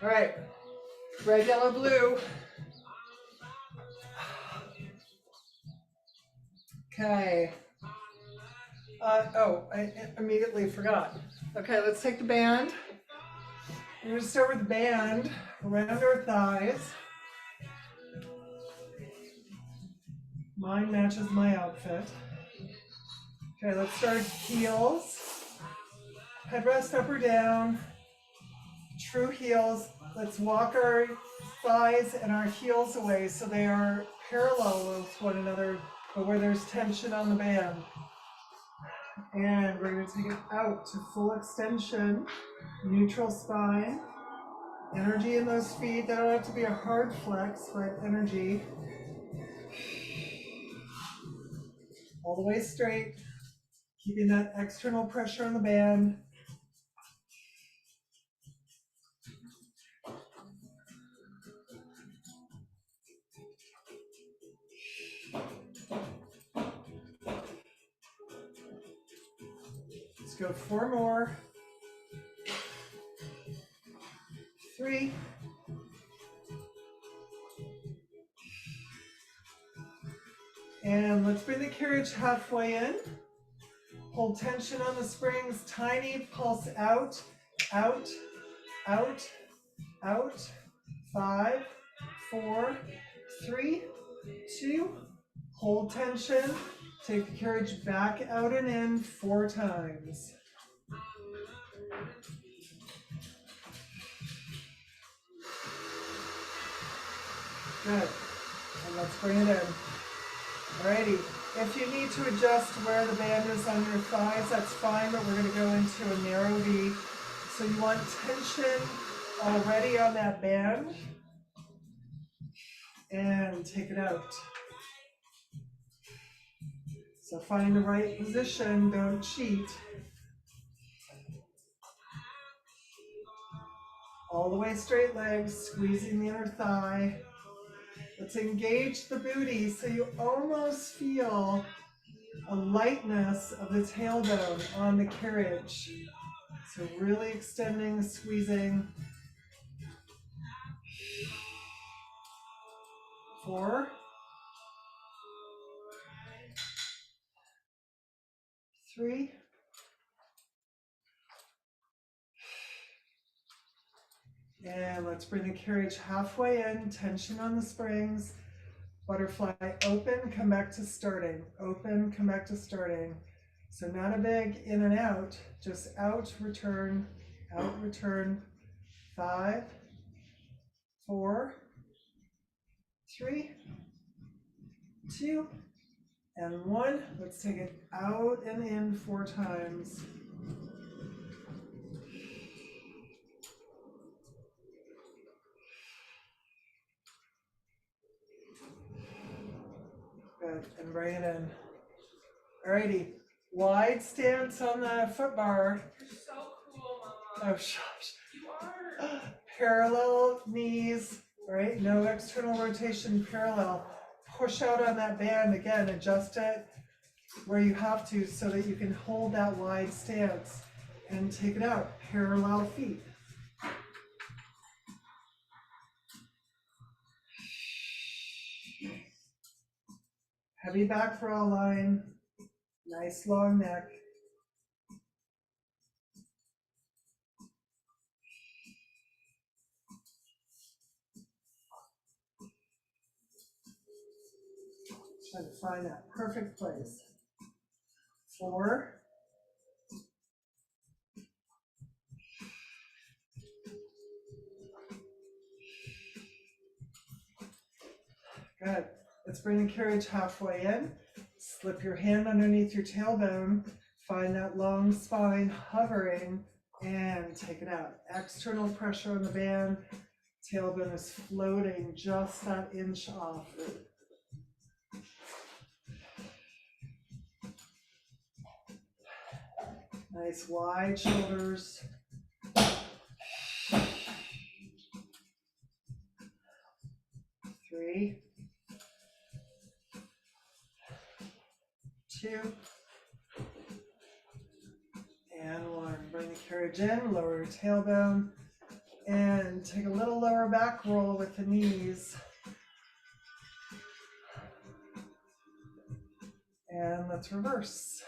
All right, red, yellow, blue. Okay. I immediately forgot. Okay, let's take the band. We're going to start with the band around our thighs. Mine matches my outfit. Okay, let's start heels. Headrest up or down. True heels. Let's walk our thighs and our heels away so they are parallel with one another, but where there's tension on the band. And we're going to take it out to full extension, neutral spine. Energy in those feet. That don't have to be a hard flex, but energy. All the way straight, keeping that external pressure on the band. Let's go 4 more. 3. And let's bring the carriage halfway in. Hold tension on the springs. Tiny pulse out, out, out, out. 5, 4, 3, 2. Hold tension. Take the carriage back out and in 4 times. Good. And let's bring it in. Alrighty. If you need to adjust where the band is on your thighs, that's fine, but we're going to go into a narrow V. So you want tension already on that band. And take it out. So find the right position, don't cheat. All the way straight legs, squeezing the inner thigh. Let's engage the booty so you almost feel a lightness of the tailbone on the carriage. So really extending, squeezing. 4, 3, and let's bring the carriage halfway in, tension on the springs. Butterfly, open, come back to starting. Open, come back to starting. So not a big in and out, just out, return, out, return. 5, 4, 3, 2, and 1. Let's take it out and in 4 times. Good, and bring it in. Alrighty, wide stance on the foot bar. You're so cool, Mama. Oh, shush. You are. Parallel knees, right? No external rotation, parallel. Push out on that band again, adjust it where you have to so that you can hold that wide stance and take it out. Parallel feet. Heavy back throw line, nice long neck. Try to find that perfect place. 4, good. Let's bring the carriage halfway in. Slip your hand underneath your tailbone. Find that long spine hovering and take it out. External pressure on the band. Tailbone is floating just that inch off. Nice wide shoulders. 3, 2, and 1. Bring the carriage in, lower your tailbone, And take a little lower back roll with the knees. And let's reverse.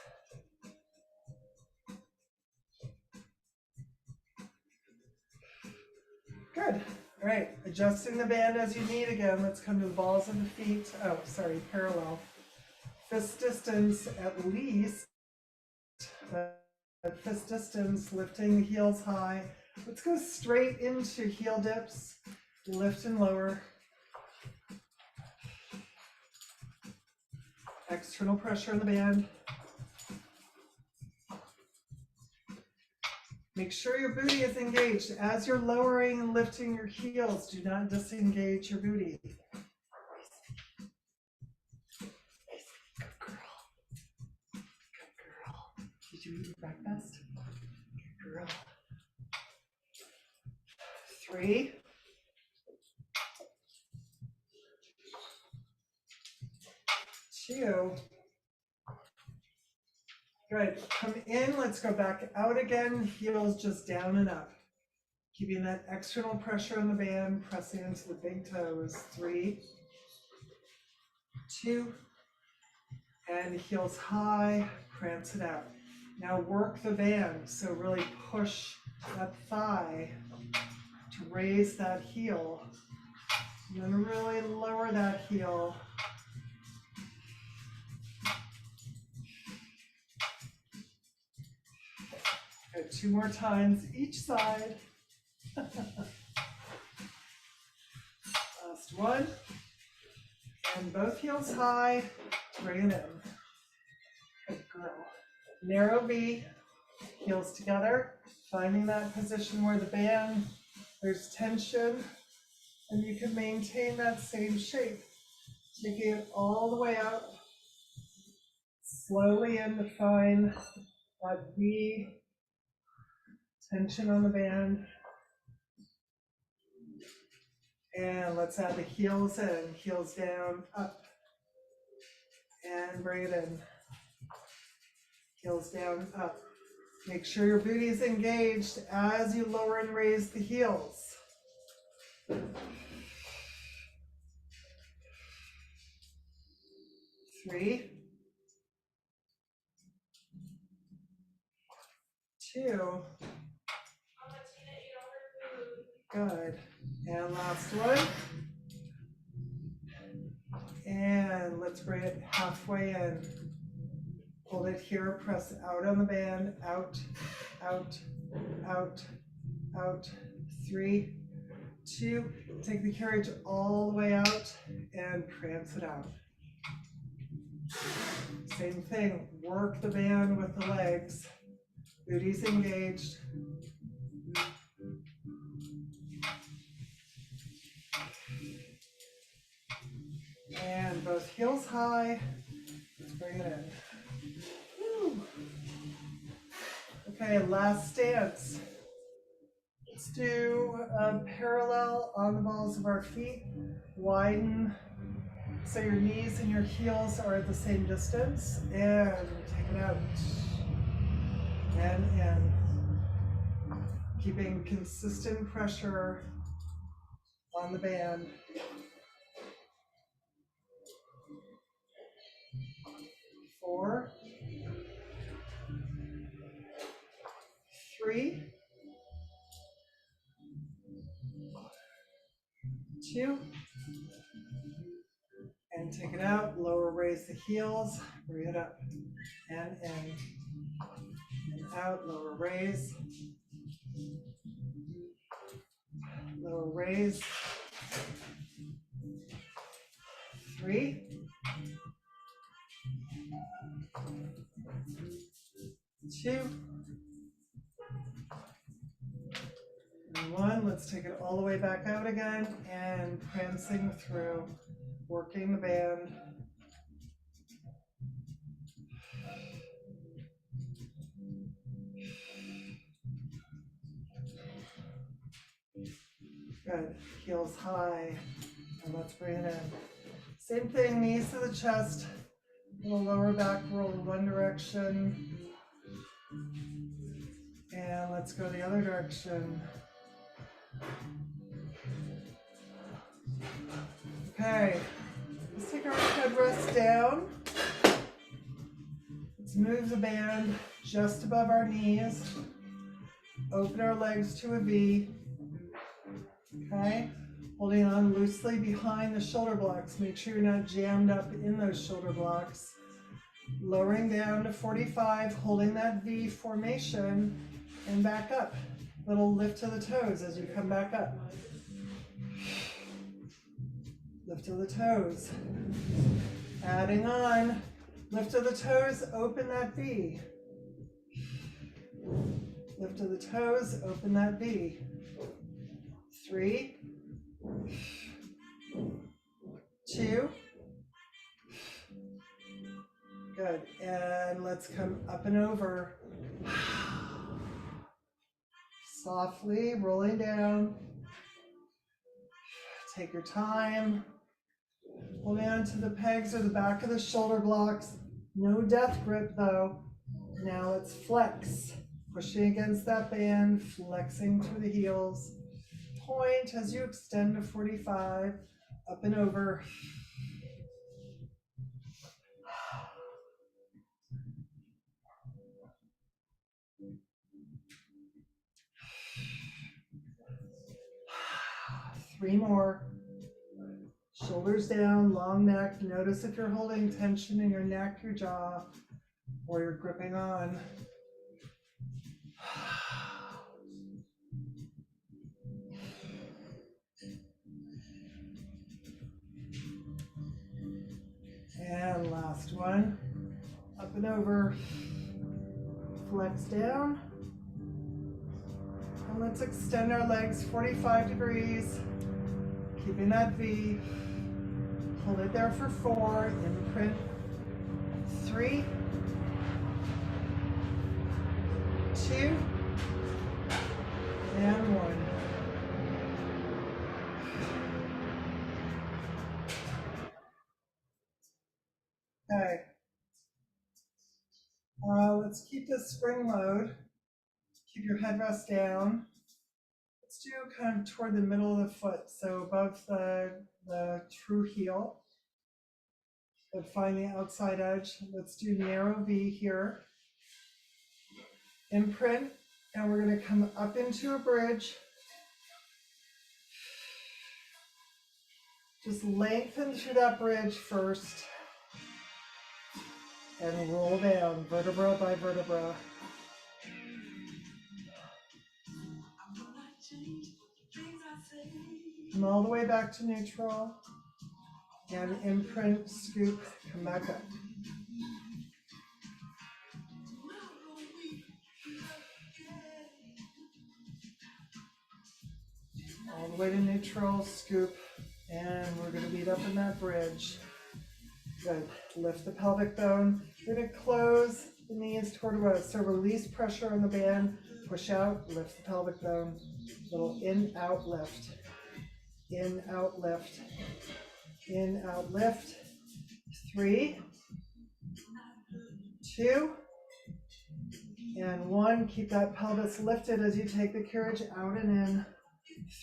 Good. All right, adjusting the band as you need again. Let's come to the balls of the feet. Oh, sorry, parallel. Fist distance at least. At fist distance, lifting the heels high. Let's go straight into heel dips. Lift and lower. External pressure in the band. Make sure your booty is engaged. As you're lowering and lifting your heels, do not disengage your booty. Good girl. Good girl. Did you eat your breakfast? Good girl. 3. 2. Good. Come in. Let's go back out again. Heels just down and up. Keeping that external pressure on the band, pressing into the big toes. 3, 2, and heels high, prance it out. Now work the band, so really push that thigh to raise that heel. And then really lower that heel. Good. 2 more times each side. Last one. And both heels high, bring it in. Good girl. Narrow V, heels together, finding that position where the band, there's tension, and you can maintain that same shape. Taking it all the way out, slowly in to find that V, tension on the band. And let's add the heels in, heels down, up, and bring it in. Heels down, up. Make sure your booty is engaged as you lower and raise the heels. 3, 2, good. And last one. And let's bring it halfway in. Hold it here, press out on the band, out, out, out, out. 3, 2, take the carriage all the way out and prance it out. Same thing, work the band with the legs. Booty's engaged. And both heels high. Let's bring it in. Woo. Okay, last stance. Let's do parallel on the balls of our feet. Widen so your knees and your heels are at the same distance. And take it out. And in. Keeping consistent pressure on the band. 4, 3, 2, and take it out. Lower, raise the heels, bring it up, and in, and out. Lower, raise, lower, raise. 3, 2, and 1. Let's take it all the way back out again and prancing through, working the band. Good. Heels high, and let's bring it in. Same thing, knees to the chest, little lower back roll one direction, and let's go the other direction. Okay, let's take our headrest down. Let's move the band just above our knees. Open our legs to a V. Okay, holding on loosely behind the shoulder blocks. Make sure you're not jammed up in those shoulder blocks. Lowering down to 45, holding that V formation, and back up. Little lift to the toes as you come back up. Lift to the toes. Adding on. Lift to the toes, open that V. Lift to the toes, open that V. 3, 2. Good. And let's come up and over. Softly rolling down. Take your time. Holding on to the pegs or the back of the shoulder blocks. No death grip though. Now let's flex. Pushing against that band, flexing through the heels. Point as you extend to 45, up and over. Three more. Shoulders down, long neck. Notice if you're holding tension in your neck, your jaw, or you're gripping on. And last one. Up and over. Flex down. And let's extend our legs 45 degrees. Keeping that V. Hold it there for 4. Imprint. 3, 2, and 1. Okay. Let's keep this spring load. Keep your headrest down. Let's do kind of toward the middle of the foot, so above the true heel. But find the outside edge. Let's do narrow V here. Imprint, and we're going to come up into a bridge. Just lengthen through that bridge first. And roll down, vertebra by vertebra. Come all the way back to neutral. And imprint, scoop, come back up. All the way to neutral, scoop, and we're going to meet up in that bridge. Good. Lift the pelvic bone. We're going to close the knees toward the road. So release pressure on the band. Push out, lift the pelvic bone. Little in, out, lift. In, out, lift. In, out, lift. 3, 2, and 1. Keep that pelvis lifted as you take the carriage out and in.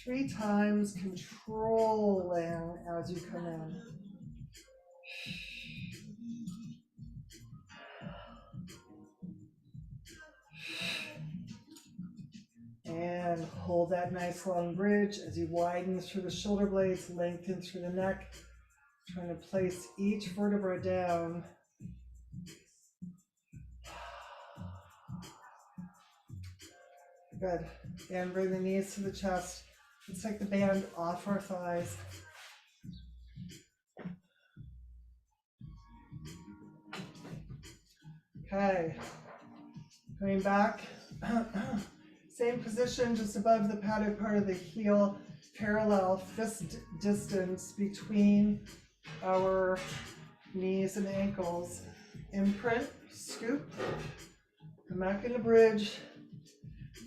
3 times, controlling as you come in. And hold that nice long bridge as you widen through the shoulder blades, lengthen through the neck, trying to place each vertebra down. Good. And bring the knees to the chest. Let's take the band off our thighs. Okay. Coming back. Same position, just above the padded part of the heel, parallel fist distance between our knees and ankles. Imprint, scoop, come back in the bridge,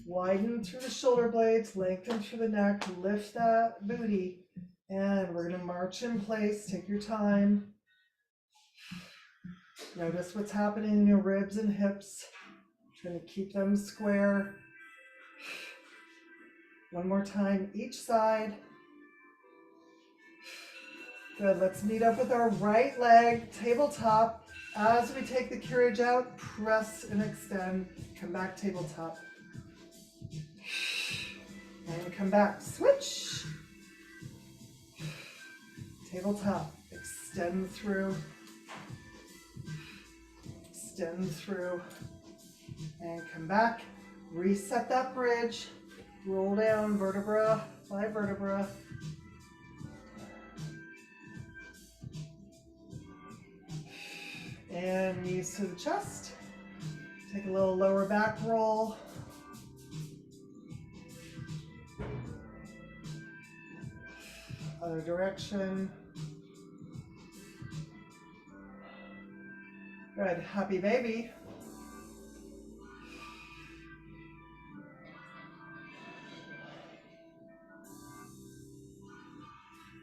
widen through the shoulder blades, lengthen through the neck, lift that booty, and we're gonna march in place. Take your time. Notice what's happening in your ribs and hips. Trying to keep them square. One more time, each side. Good, let's meet up with our right leg, tabletop. As we take the carriage out, press and extend, come back tabletop. And come back, switch. Tabletop, extend through, and come back. Reset that bridge, roll down vertebra by vertebra. And knees to the chest. Take a little lower back roll. Other direction. Good, happy baby.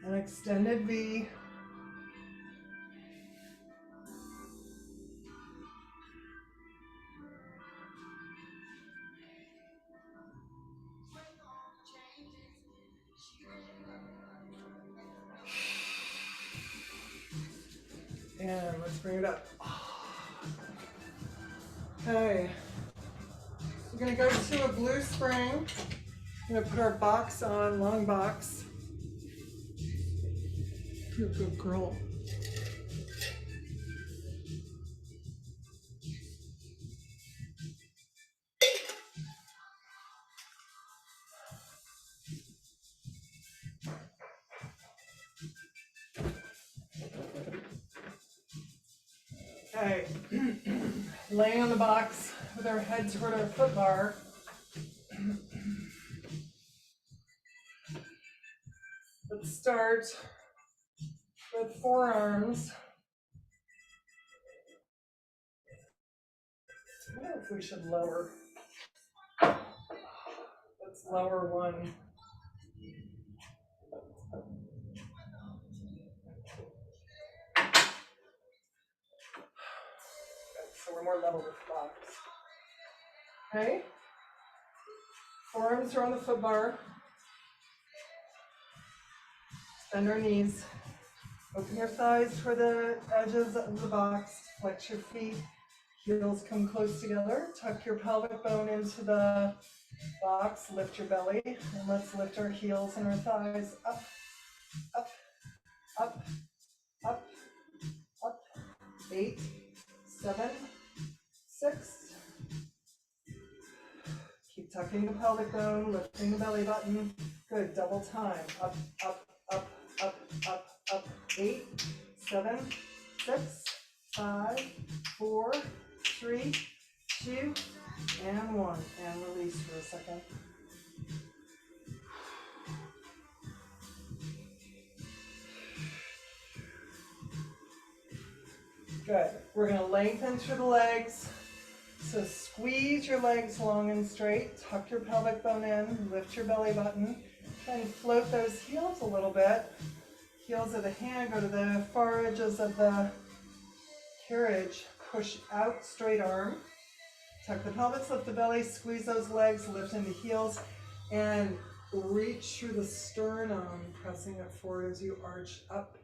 An extended V. And let's bring it up. Okay. We're gonna go to a glue spring. We're gonna put our box on, long box. You're a good girl. Okay. Laying on the box with our head toward our foot bar. Let's start with forearms. I wonder if we should lower. Let's lower one. So we're more level with the box. Okay. Forearms are on the foot bar. Bend our knees. Open your thighs toward the edges of the box. Flex your feet. Heels come close together. Tuck your pelvic bone into the box. Lift your belly. And let's lift our heels and our thighs up, up, up, up, up. 8, 7, 6. Keep tucking the pelvic bone, lifting the belly button. Good, double time. Up, up, up, up, up, up. 8, 7, 6, 5, 4, 3, 2, and 1. And release for a second. Good. We're going to lengthen through the legs. So squeeze your legs long and straight. Tuck your pelvic bone in. Lift your belly button. Try and float those heels a little bit. Heels of the hand go to the far edges of the carriage. Push out, straight arm. Tuck the pelvis, lift the belly, squeeze those legs, lift into heels, and reach through the sternum, pressing it forward as you arch up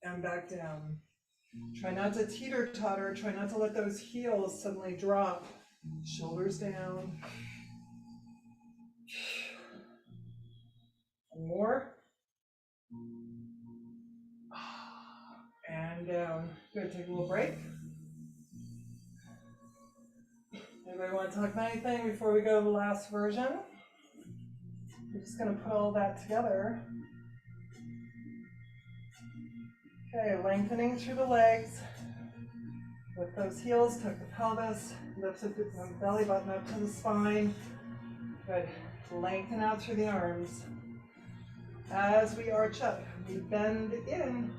and back down. Try not to teeter-totter. Try not to let those heels suddenly drop. Shoulders down. One more. And down. Good, take a little break. Anybody want to talk about anything before we go to the last version? We're just going to put all that together. Okay, lengthening through the legs. Lift those heels, tuck the pelvis, lift the belly button up to the spine. Good. Lengthen out through the arms. As we arch up, we bend in.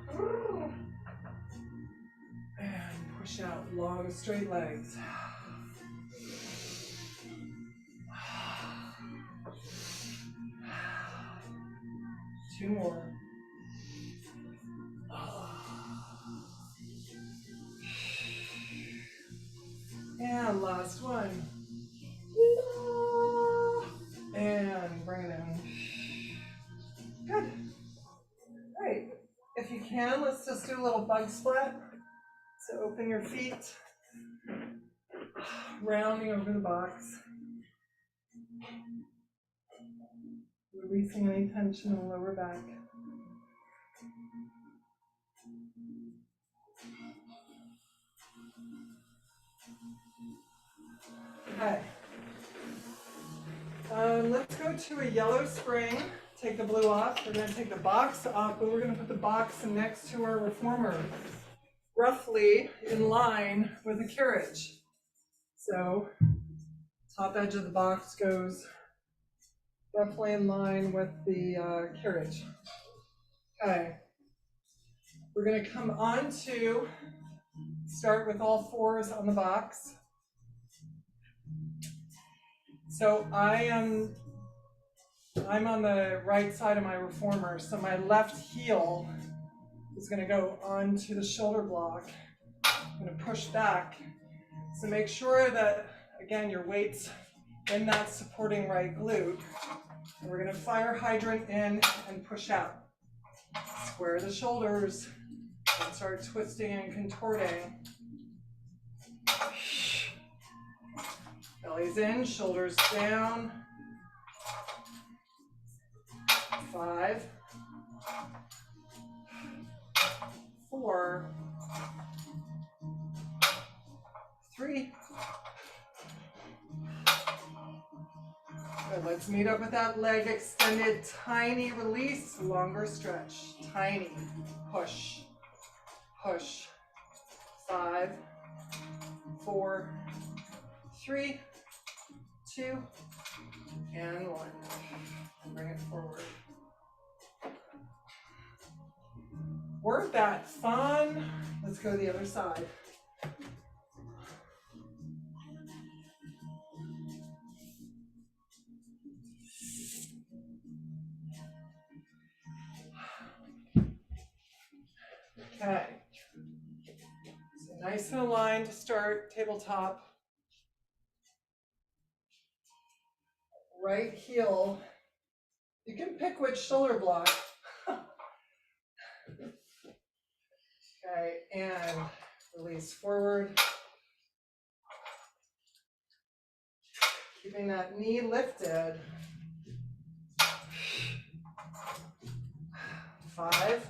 And push out long, straight legs. 2 more. And last one. can, let's just do a little bug split. So open your feet, rounding over the box, releasing any tension in the lower back. Okay. Let's go to a yellow spring. Take the blue off. We're going to take the box off, but we're going to put the box next to our reformer, roughly in line with the carriage. So top edge of the box goes roughly in line with the carriage. Okay. We're going to come on to start with all fours on the box. So I'm on the right side of my reformer, so my left heel is going to go onto the shoulder block. I'm going to push back. So make sure that, again, your weight's in that supporting right glute. And we're going to fire hydrant in and push out. Square the shoulders and start twisting and contorting. Belly's in, shoulders down. 5, 4, 3. Good. Let's meet up with that leg extended. Tiny release, longer stretch. Tiny. Push. Push. 5, 4, 3, 2, and 1. And bring it forward. Work that fun. Let's go to the other side. Okay. So nice and aligned to start, tabletop. Right heel. You can pick which shoulder block. Okay, and release forward. Keeping that knee lifted. 5,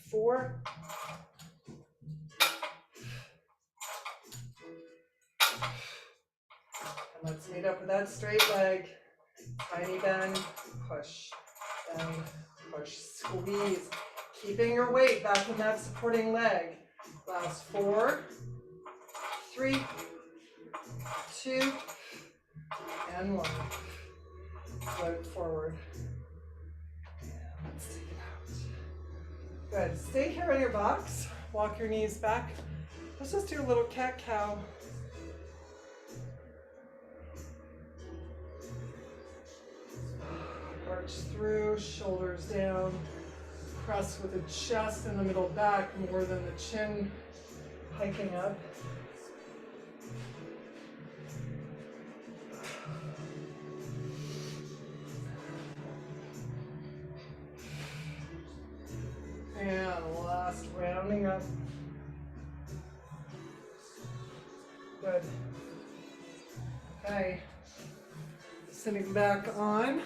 4, and let's meet up with that straight leg. Tiny bend, push, bend, push, squeeze. Keeping your weight back in that supporting leg. Last 4, 3, 2, and 1. Float forward. And let's take it out. Good. Stay here on your box. Walk your knees back. Let's just do a little cat-cow. Arch through, shoulders down. Press with the chest and the middle back more than the chin hiking up. And last, rounding up. Good. Okay. Sitting back on.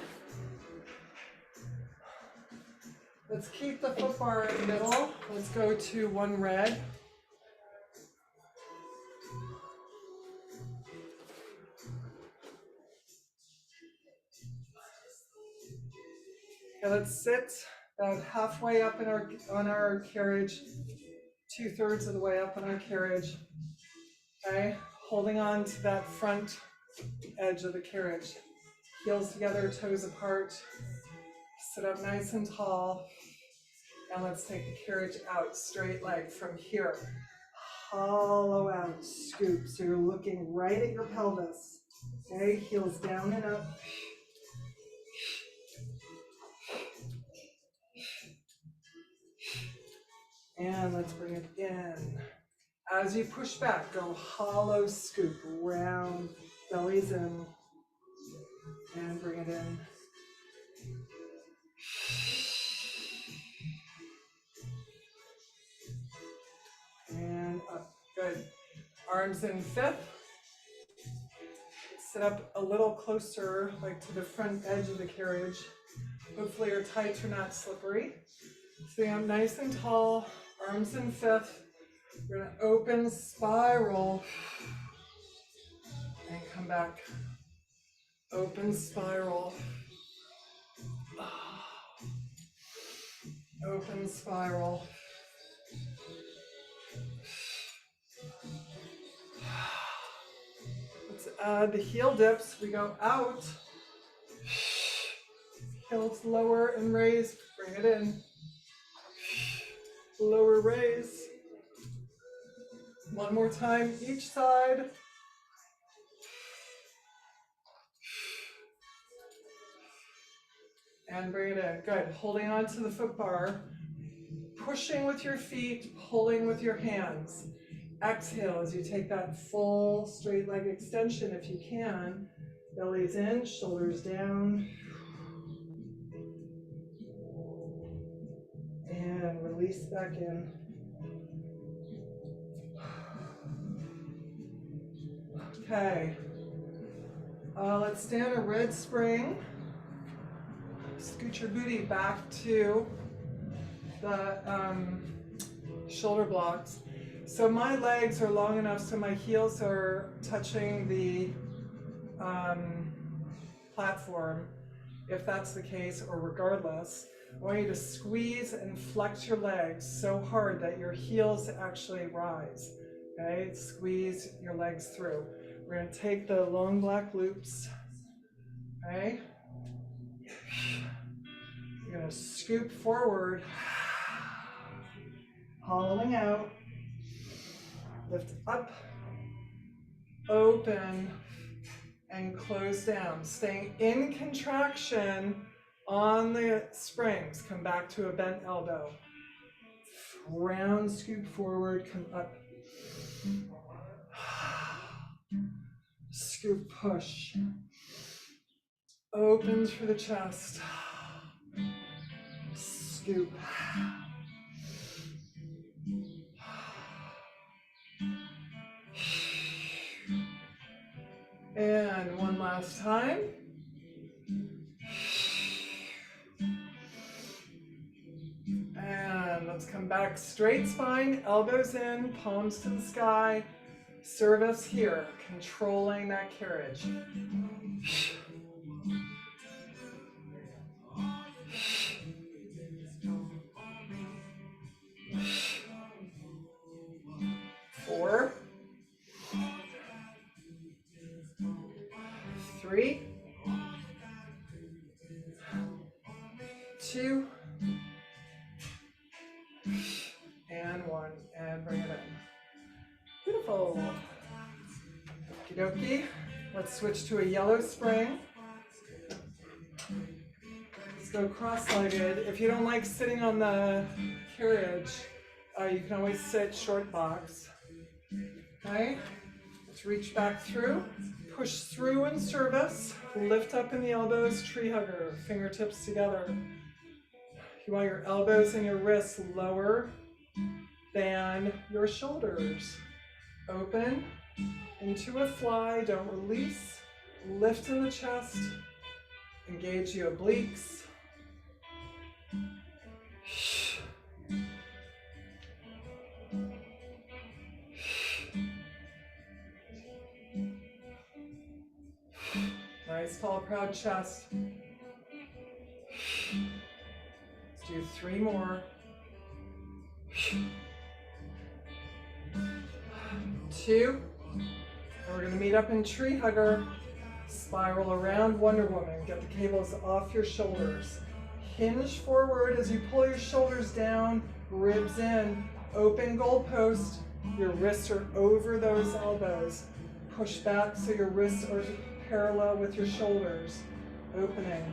Let's keep the foot bar in the middle. Let's go to one red. Okay, let's sit about halfway up in on our carriage, 2/3 of the way up on our carriage. Okay, holding on to that front edge of the carriage. Heels together, toes apart. Sit up nice and tall. And let's take the carriage out, straight leg from here. Hollow out, scoop. So you're looking right at your pelvis. Okay, heels down and up. And let's bring it in. As you push back, go hollow scoop, round, belly's in. And bring it in. Arms in fifth. Sit up a little closer, like to the front edge of the carriage. Hopefully your tights are not slippery. Sitting up nice and tall, arms in fifth. You're gonna open spiral and come back. Open spiral. Open spiral. Let's add the heel dips. We go out. Heels lower and raise. Bring it in. Lower, raise. One more time, each side. And bring it in. Good. Holding on to the foot bar. Pushing with your feet, pulling with your hands. Exhale as you take that full straight leg extension if you can. Belly's in, shoulders down. And release back in. Okay. Let's stand a red spring. Scoot your booty back to the shoulder blocks. So my legs are long enough so my heels are touching the platform. If that's the case, or regardless, I want you to squeeze and flex your legs so hard that your heels actually rise. Okay, squeeze your legs through. We're going to take the long black loops. Okay, you're going to scoop forward, hollowing out, lift up, open, and close down. Staying in contraction on the springs. Come back to a bent elbow. Round, scoop forward, come up. Scoop, push. Open through the chest. Scoop. And one last time. And let's come back, straight spine, elbows in, palms to the sky. Service here, controlling that carriage. 4, 3, 2, and 1, and bring it in. Beautiful. Okie dokie. Let's switch to a yellow spring. Let's go cross-legged. If you don't like sitting on the carriage, you can always sit short box. Okay, let's reach back through, push through in service, lift up in the elbows, tree hugger, fingertips together. You want your elbows and your wrists lower than your shoulders. Open into a fly, don't release, lift in the chest, engage your obliques. Nice, tall, proud chest. Let's do 3 more. 2. And we're going to meet up in tree hugger. Spiral around Wonder Woman. Get the cables off your shoulders. Hinge forward as you pull your shoulders down, ribs in. Open goalpost. Your wrists are over those elbows. Push back so your wrists are parallel with your shoulders. Opening.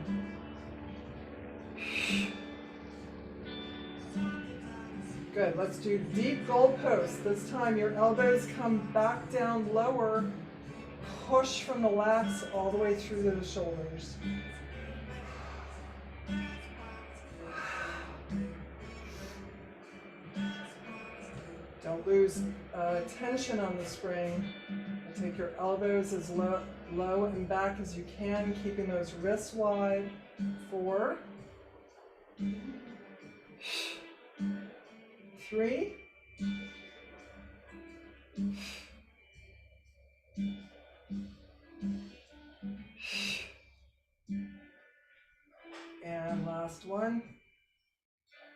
Good, let's do deep goalpost. This time your elbows come back down lower. Push from the lats all the way through to the shoulders. Don't lose tension on the spring. And take your elbows as low and back as you can, keeping those wrists wide. 4, 3, and last one.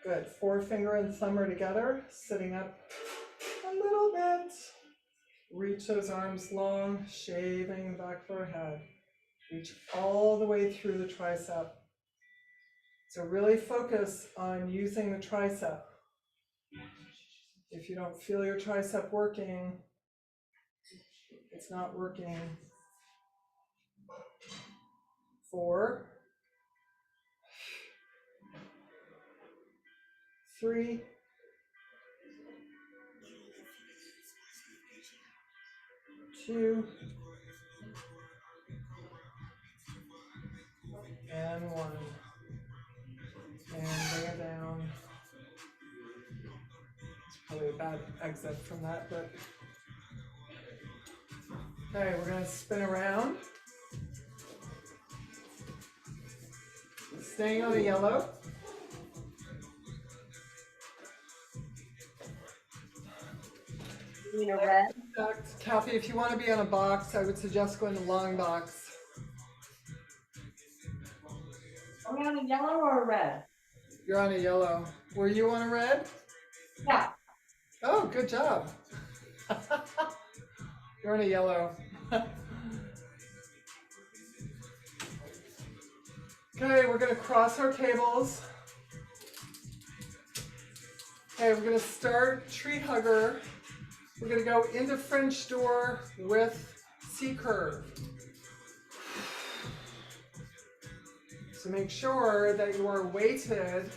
Good. Forefinger and thumb are together, sitting up a little bit. Reach those arms long, shaving the back of our head. Reach all the way through the tricep. So really focus on using the tricep. If you don't feel your tricep working, it's not working. 4, 3, 2, and 1. And bring it down. It's probably a bad exit from that, but okay, we're gonna spin around. Staying on the yellow. You mean a red? Kathy, if you want to be on a box, I would suggest going to long box. Are we on a yellow or a red? You're on a yellow. Were you on a red? Yeah. Oh, good job. You're on a yellow. Okay, we're going to cross our cables. Okay, we're going to start tree hugger. We're going to go into French door with C curve. So make sure that you are weighted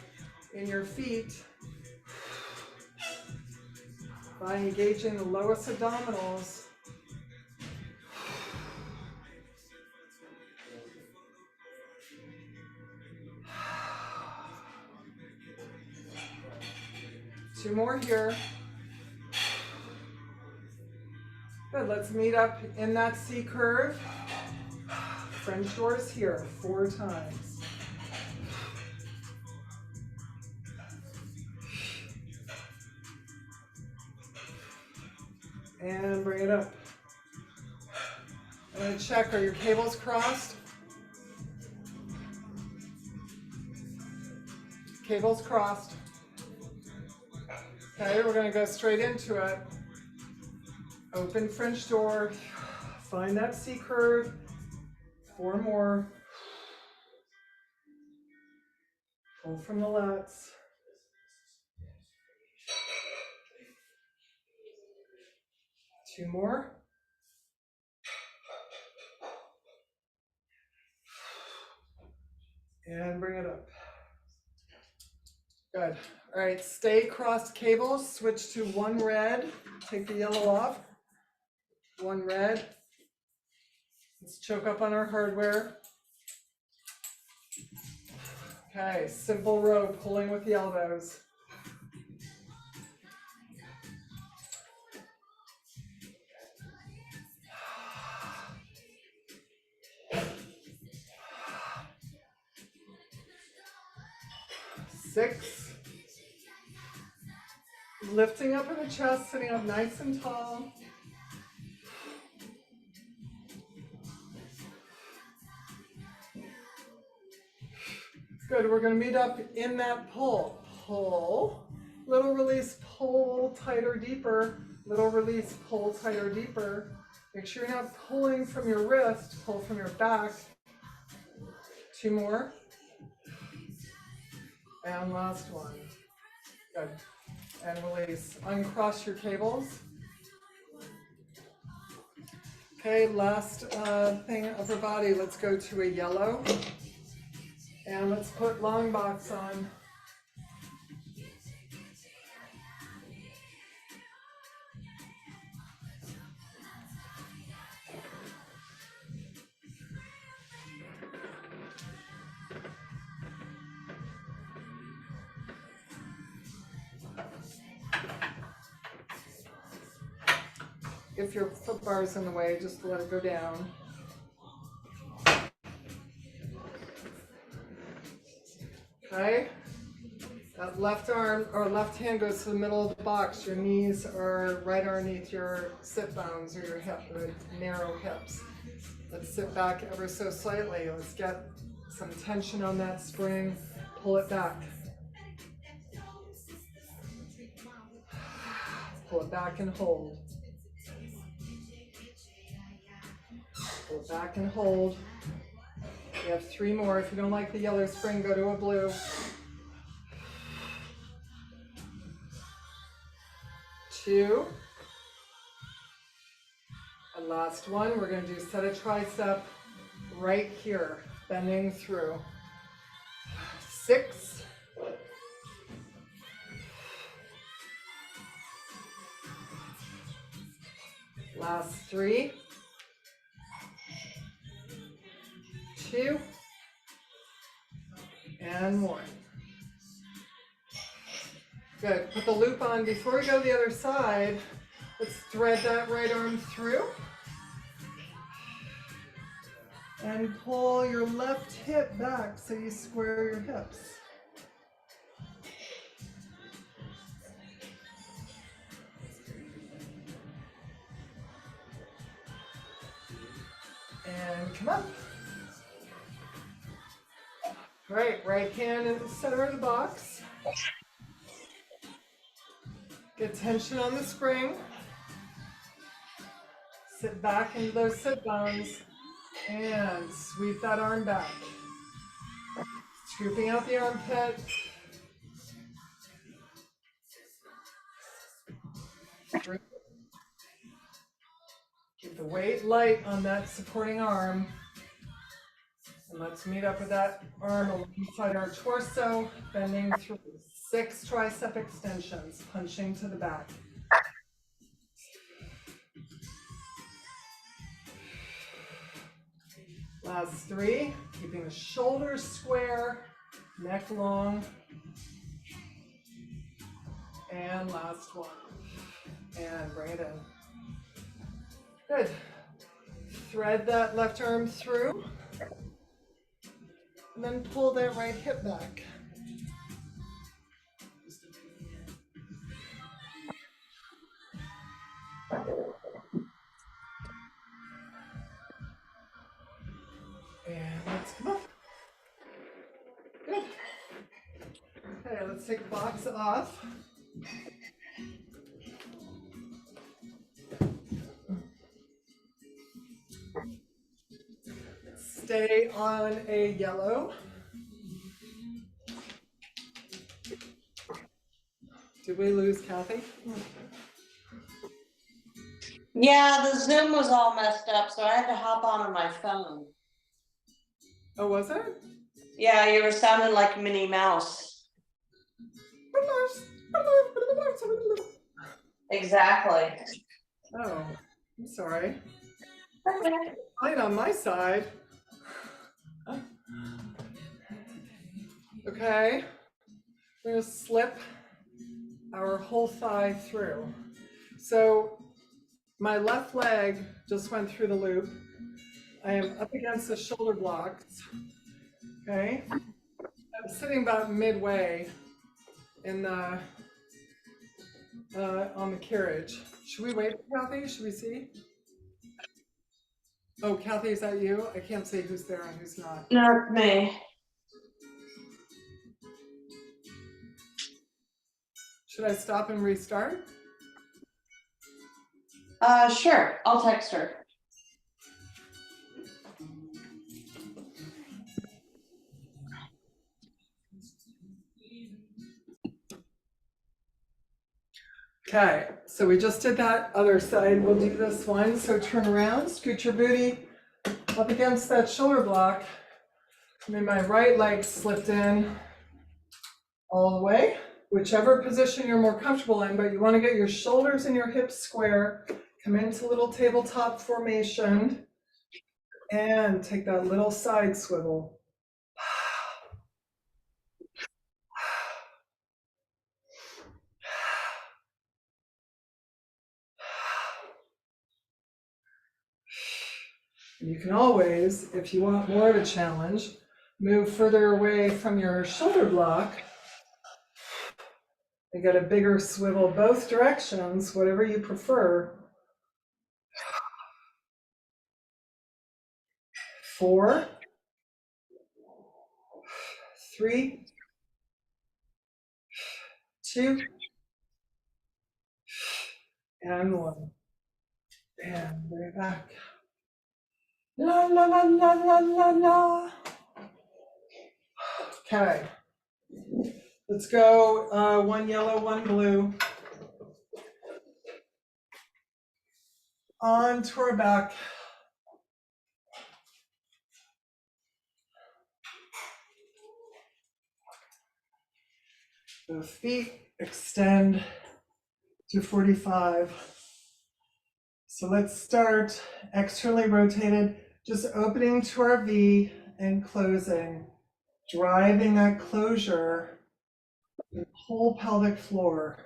in your feet by engaging the lowest abdominals. Two more here. Good, let's meet up in that C curve. French doors here, 4 times. And bring it up. I'm going to check, are your cables crossed? Cables crossed. Okay, we're going to go straight into it. Open French door. Find that C curve. 4 more. Pull from the lats. Two more. And bring it up. Good. All right, stay crossed cables. Switch to 1 red. Take the yellow off. 1 red. Let's choke up on our hardware. Okay, simple row, pulling with the elbows. Six. Lifting up in the chest, sitting up nice and tall. Good, we're going to meet up in that pull. Pull, little release, pull tighter, deeper. Little release, pull tighter, deeper. Make sure you're not pulling from your wrist, pull from your back. 2 more. And last one. Good. And release. Uncross your cables. Okay, last thing, upper body. Let's go to a yellow. And let's put long box on. if your foot bar is in the way, just let it go down. Okay. That left arm or left hand goes to the middle of the box. Your knees are right underneath your sit bones or your hip, the narrow hips. Let's sit back ever so slightly. Let's get some tension on that spring. Pull it back. Pull it back and hold. Pull it back and hold. You have 3 more. If you don't like the yellow spring, go to a blue. 2. And last one, we're going to do set a tricep right here, bending through. 6. Last 3. 2. And 1. Good. Put the loop on. Before we go to the other side, let's thread that right arm through. And pull your left hip back so you square your hips. And come up. All right hand in the center of the box. Get tension on the spring. Sit back into those sit bones and sweep that arm back. Scooping out the armpit. Keep the weight light on that supporting arm. And let's meet up with that arm alongside our torso, bending through. 6 tricep extensions, punching to the back. Last 3, keeping the shoulders square, neck long. And last 1. And bring it in. Good. Thread that left arm through. And then pull that right hip back. And let's come up. Good. Okay, let's take the box off. Stay on a yellow. Did we lose Kathy? Yeah, the Zoom was all messed up, so I had to hop on my phone. Oh, was it? Yeah, you were sounding like Minnie Mouse. Exactly. Oh, I'm sorry. Fine on my side. Okay, we're gonna slip our whole thigh through. So my left leg just went through the loop. I am up against the shoulder blocks. Okay, I'm sitting about midway in the on the carriage. Should we wait for Kathy? Should we see? Oh, Kathy, is that you? I can't say who's there and who's not. Not me. Should I stop and restart? Sure. I'll text her. Okay, so we just did that other side. We'll do this one. So turn around, scoot your booty up against that shoulder block. And then my right leg slipped in all the way, whichever position you're more comfortable in, but you want to get your shoulders and your hips square. Come into little tabletop formation and take that little side swivel. You can always, if you want more of a challenge, move further away from your shoulder block and get a bigger swivel both directions, whatever you prefer. 4, 3, 2, and 1. And bring it back. La la la la la la la. Okay. Let's go one yellow, one blue. On to our back. The feet extend to 45. So let's start externally rotated, just opening to our V and closing, driving that closure in the whole pelvic floor.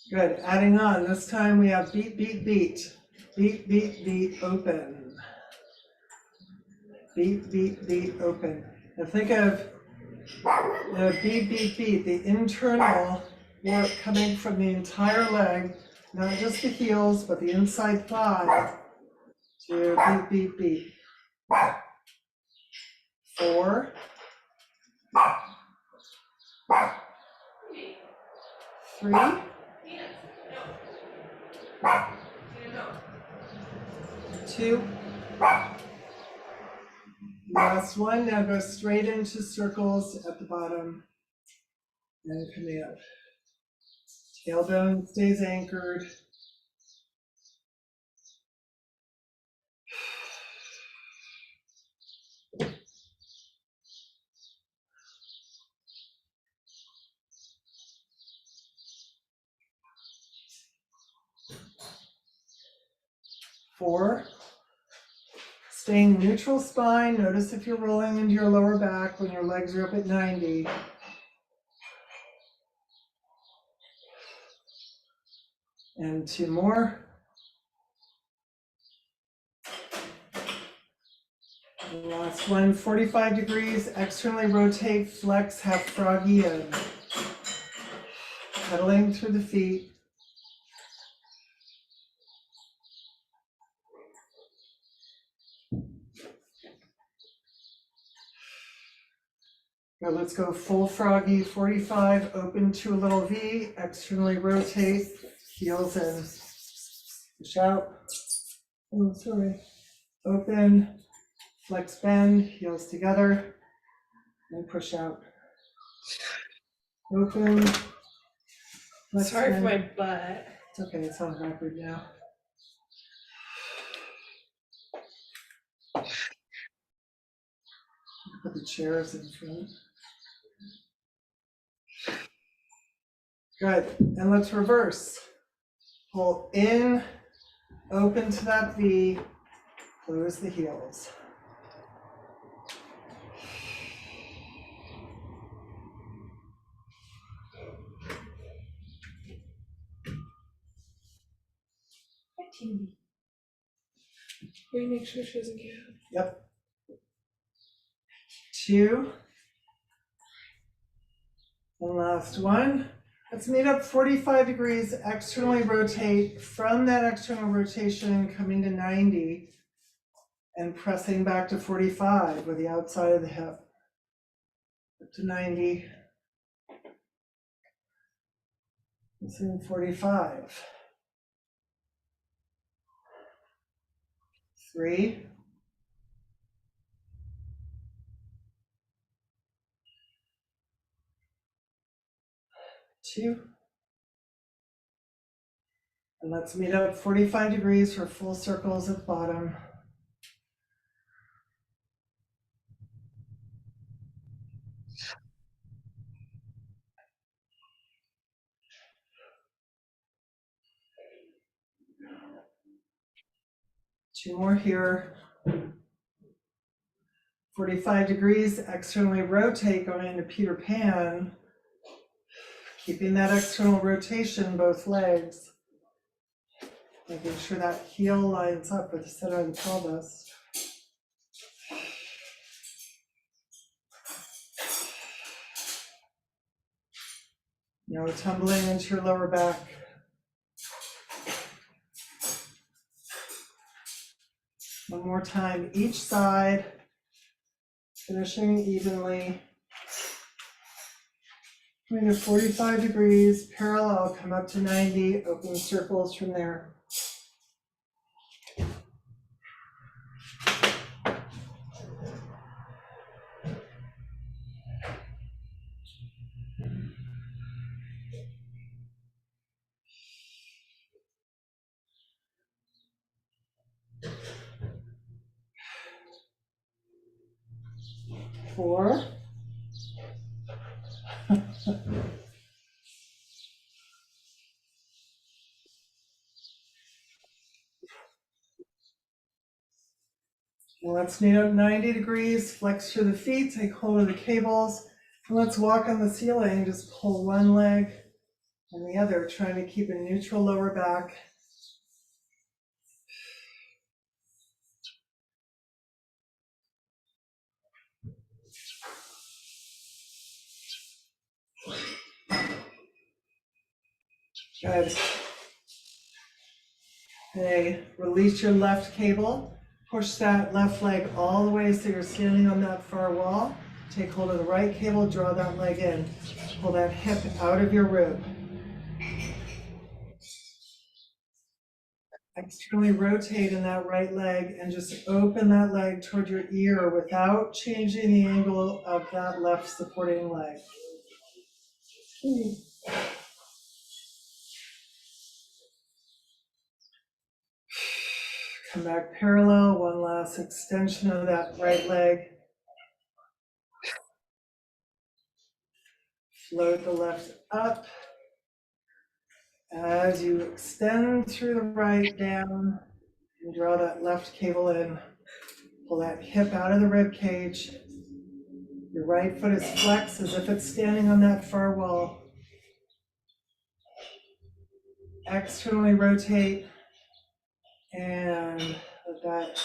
Good, adding on, this time we have beat, beat, beat, beat, beat, beat, open. Beat, beat, beat, open. Now think of the beat, beat, beat, the internal work coming from the entire leg, not just the heels, but the inside thigh to beat, beat, beat. 4, 3, 2, last one. Now go straight into circles at the bottom and command. Tailbone stays anchored. Four, staying neutral spine. Notice if you're rolling into your lower back when your legs are up at 90. And 2 more. And last one, 45 degrees, externally rotate, flex, half froggy in. Pedaling through the feet. Now let's go full froggy, 45, open to a little V, externally rotate, heels in. Push out. Oh, sorry. Open, flex, bend, heels together, and push out. Open. Flex, Sorry for bend. my butt. It's okay, it's on record now. Put the chairs in front. Good, and let's reverse. Pull in, open to that V, close the heels. Hi, Teeny. Will you make sure she doesn't get out? Yep. 2. And last one. Let's meet up 45 degrees, externally rotate, from that external rotation coming to 90 and pressing back to 45 with the outside of the hip. Up to 90. It's in 45. 3. 2. And let's meet up 45 degrees for full circles at the bottom. Two more here. 45 degrees, externally rotate, going into Peter Pan. Keeping that external rotation, both legs. Making sure that heel lines up with the center of the pelvis. No tumbling into your lower back. One more time, each side, finishing evenly. Coming to 45 degrees, parallel, come up to 90, open circles from there. Four. And let's knee up 90 degrees, flex through the feet, take hold of the cables, and let's walk on the ceiling. Just pull one leg and the other, trying to keep a neutral lower back. Good. Okay, release your left cable. Push that left leg all the way so you're standing on that far wall. Take hold of the right cable, draw that leg in. Pull that hip out of your rib. Externally rotate in that right leg and just open that leg toward your ear without changing the angle of that left supporting leg. Come back parallel, one last extension of that right leg. Float the left up. As you extend through the right down, and draw that left cable in. Pull that hip out of the rib cage. Your right foot is flexed as if it's standing on that far wall. Externally rotate and let that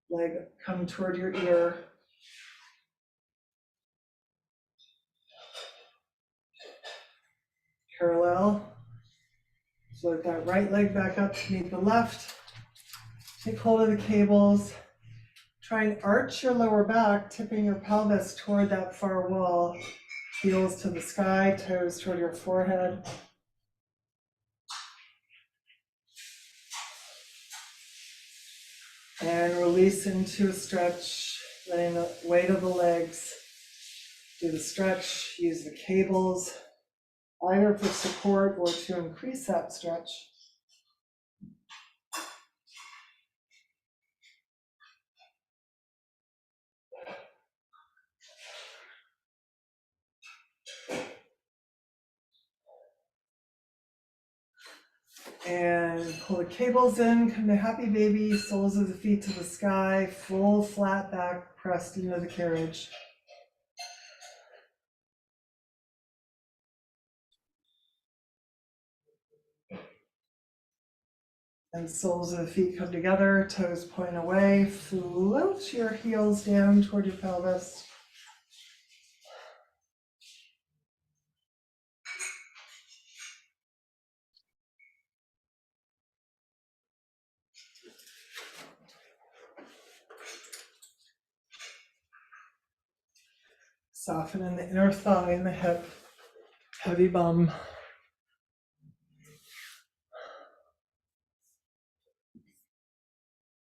leg come toward your ear. Parallel. Float that right leg back up to meet the left. Take hold of the cables. Try and arch your lower back, tipping your pelvis toward that far wall. Heels to the sky, toes toward your forehead. And release into a stretch, letting the weight of the legs do the stretch. Use the cables either for support or to increase that stretch. And pull the cables in, come to happy baby, soles of the feet to the sky, full flat back pressed into the carriage. And soles of the feet come together, toes point away, float your heels down toward your pelvis. Soften in the inner thigh and the hip, heavy bum.